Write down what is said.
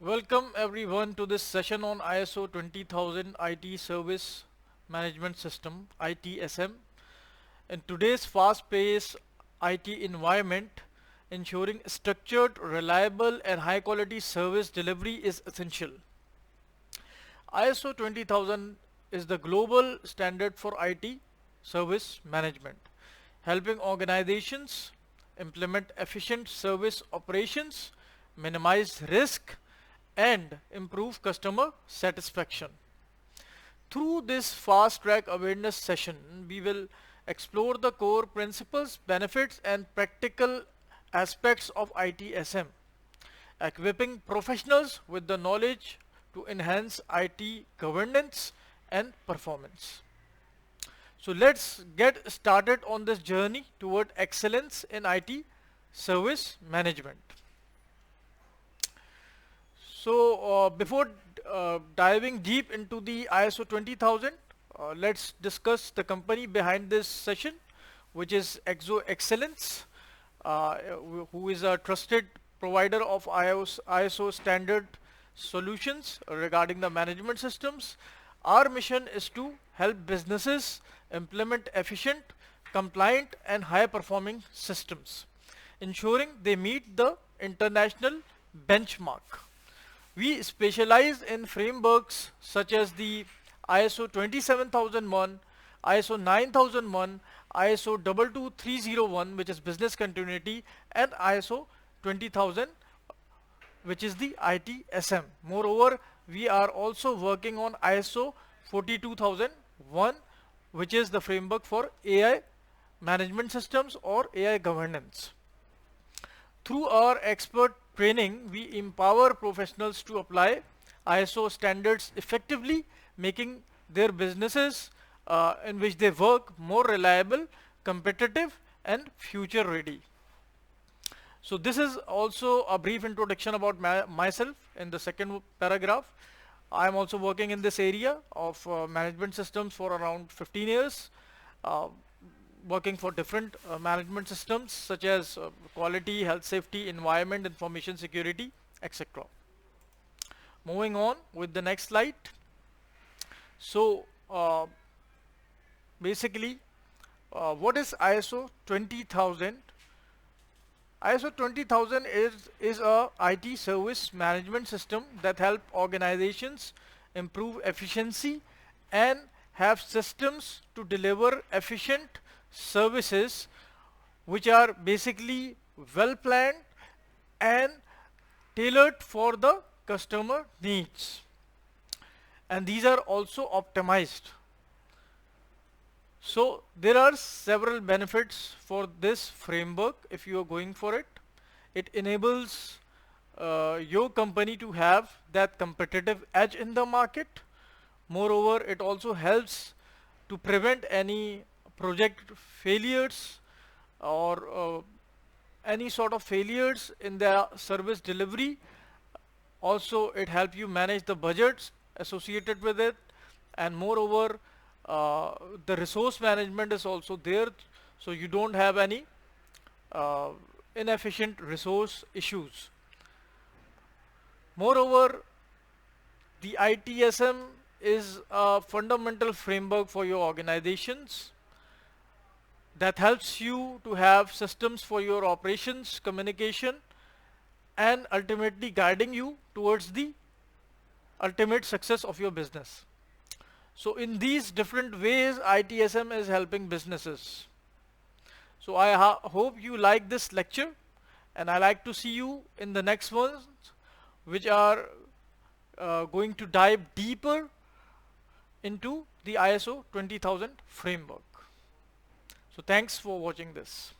Welcome everyone to this session on ISO 20000 IT Service Management System (ITSM). In today's fast-paced IT environment, ensuring structured, reliable and high-quality service delivery is essential. ISO 20000 is the global standard for IT service management, helping organizations implement efficient service operations, minimize risk, and improve customer satisfaction. Through this fast track awareness session, we will explore the core principles, benefits, and practical aspects of ITSM, equipping professionals with the knowledge to enhance IT governance and performance. So let's get started on this journey toward excellence in IT service management. So before diving deep into the ISO 20000, let's discuss the company behind this session, which is Exoexcellence, who is a trusted provider of ISO standard solutions regarding the management systems. Our mission is to help businesses implement efficient, compliant, and high-performing systems, ensuring they meet the international benchmark. We specialize in frameworks such as the ISO 27001, ISO 9001, ISO 22301, which is business continuity, and ISO 20000, which is the ITSM. Moreover, we are also working on ISO 42001, which is the framework for AI management systems or AI governance. Through our expert training, we empower professionals to apply ISO standards effectively, making their businesses in which they work more reliable, competitive, and future ready. So this is also a brief introduction about myself in the second paragraph. I am also working in this area of management systems for around 15 years. Working for different management systems such as quality, health, safety, environment, information security, etc. Moving on with the next slide. So basically, what is ISO 20000? ISO 20000 is a IT service management system that help organizations improve efficiency and have systems to deliver efficient services which are basically well planned and tailored for the customer needs, and these are also optimized. So there are several benefits for this framework if you are going for it. It enables your company to have that competitive edge in the market. Moreover, it also helps to prevent any project failures or any sort of failures in the service delivery. Also, it helps you manage the budgets associated with it, and moreover, the resource management is also there, so you don't have any inefficient resource issues. Moreover, the ITSM is a fundamental framework for your organizations that helps you to have systems for your operations, communication, and ultimately guiding you towards the ultimate success of your business. So in these different ways, ITSM is helping businesses. So I hope you like this lecture, and I like to see you in the next ones, which are going to dive deeper into the ISO 20000 framework. So thanks for watching this.